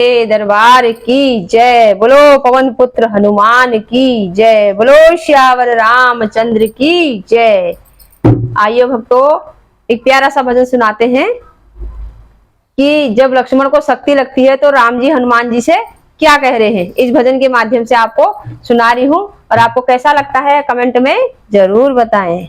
दरबार की जय। बोलो पवन पुत्र हनुमान की जय। बोलो श्यावर रामचंद्र की जय। आइए भक्तों, एक प्यारा सा भजन सुनाते हैं कि जब लक्ष्मण को शक्ति लगती है तो राम जी हनुमान जी से क्या कह रहे हैं। इस भजन के माध्यम से आपको सुना रही हूं और आपको कैसा लगता है कमेंट में जरूर बताएं।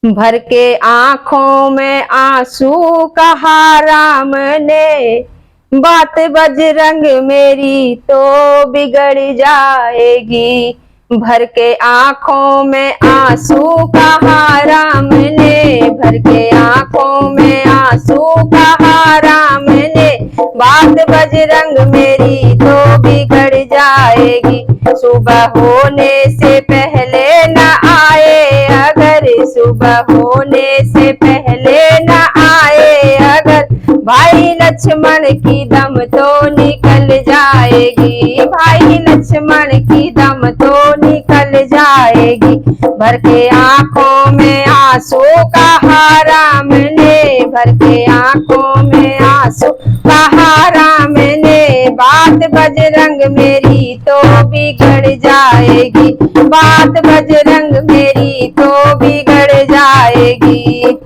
भर के आंखों में आंसू कहा राम ने, बात बजरंग मेरी तो बिगड़ जाएगी। भर के आंखों में आंसू कहा राम ने, भर के आंखों में आंसू कहा राम ने, बात बजरंग मेरी तो बिगड़ जाएगी। सुबह होने से पहले न आए अगर, सुबह होने से पहले न आए अगर, भाई लक्ष्मण की दम तो निकल जाएगी। भाई लक्ष्मण की दम तो निकल जाएगी। भर के आंखों में आंसू कहा राम ने, भर के आंखों में आंसू कहा राम ने, बात बजरंग मेरी तो बिगड़ जाएगी। बात बजरंग मेरी तो बिगड़ जाएगी।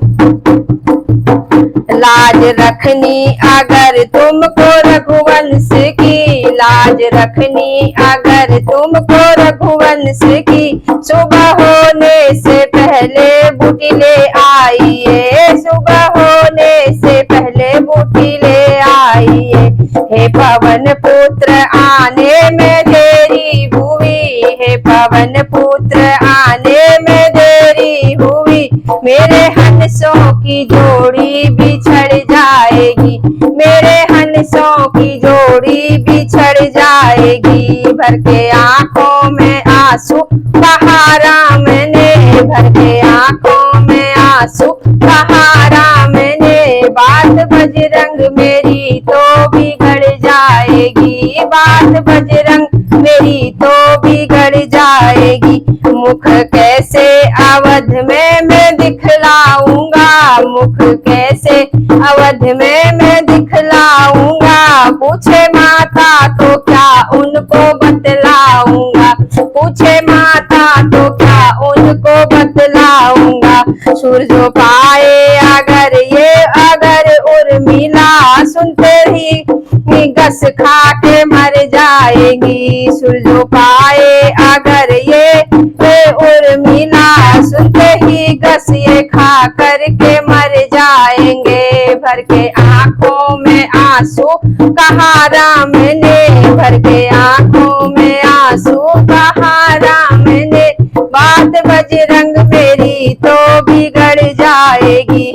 लाज रखनी अगर तुमको रघुवंश की, लाज रखनी अगर तुमको रघुवंश की, सुबह होने से पहले बूटी ले आइए। सुबह होने से पहले बूटी ले आइए। हे पवन पुत्र आने में देरी हुई, हे पवन पुत्र आने में देरी हुई, मेरे हंसों की जोड़ी बिछड़ जाएगी। मेरे हंसों की जोड़ी बिछड़ जाएगी। भर के आंखों में आंसू कहा राम ने, भर के आंखों में आंसू कहा राम ने, बात बजरंग मेरी तो बिगड़ जाएगी। बात बजरंग मेरी तो बिगड़ जाएगी। मुख कैसे अवध में मैं दिखलाऊंगा, मुख कैसे अवध में मैं दिखलाऊंगा, पूछे माता तो क्या उनको बतलाऊंगा, पूछे माता तो क्या उनको बतलाऊंगा। सूरज पाए अगर ये अगर उर्मिला, सुनते ही गस खा के मर जाएगी। सूरज पाए अगर ये उर्मिला, सुनते ही गस ये खा करके मर जाएंगे। भर के आंखों में आंसू कहा राम ने, भर के आंखों में आंसू कहा राम ने, बात बजरंग मेरी तो बिगड़ जाएगी।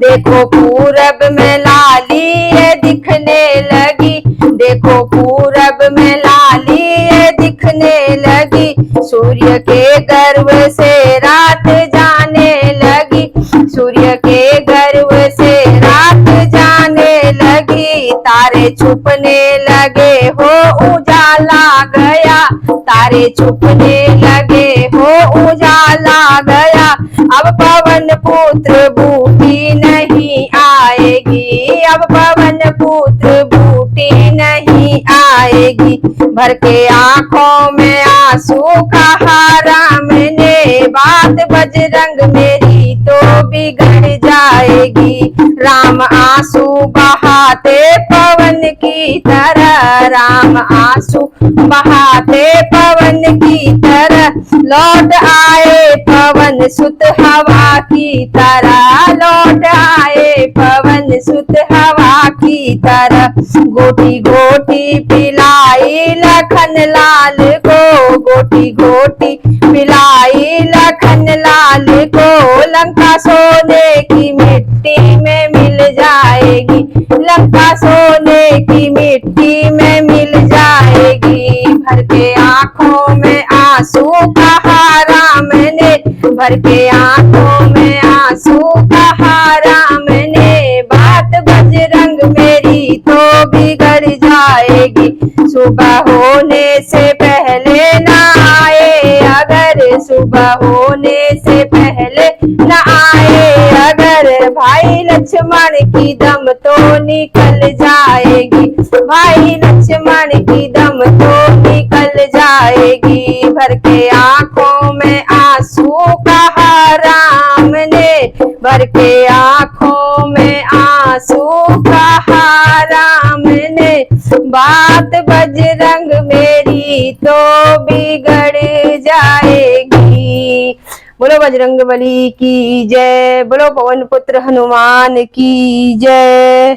देखो पूरब में लाली ये दिखने लगी, देखो पूरब में लाली ये दिखने लगी, सूर्य के गर्व से रात जाने लगी, सूर्य के गर्व से रात जाने लगी। तारे छुपने लगे हो उजाला गया, तारे छुपने लगे हो उजाला गया। अब पवन पुत्र बूटी नहीं आएगी, अब पवन पुत्र बूटी नहीं आएगी। भर के आंखों में आंसू कहा राम ने, बात बजरंग मेरी तो बिगड़ जाएगी। राम आंसू बहाते पवन की तरह, राम आंसू बहाते पवन की तरह, लौट आए पवन सुत हवा की तरह, लौट आए पवन सुत हवा की तरह। गोटी गोटी पिलाई लखन लाल को, गोटी गोटी पिलाई लखन लाल को, लंका सोने की मिट्टी में मिल जाएगी, लंका सोने की मिट्टी में मिल जाएगी। भर के आंखों में आंसू कहा राम ने, भर के आंखों में आंसू कहा राम ने, बात बजरंग मेरी तो बिगड़ जाएगी। सुबह होने से पहले न आए अगर, सुबह होने से पहले न आए अगर, भाई भाई लक्ष्मण की दम तो निकल जाएगी, भाई लक्ष्मण की दम तो निकल जाएगी। भर के आंखों में आंसू कहा राम ने, भर के आंखों में आंसू कहा राम ने, बात बजरंग मेरी तो बिगड़ जाएगी। बोलो बजरंगबली की जय, बोलो पवन पुत्र हनुमान की जय।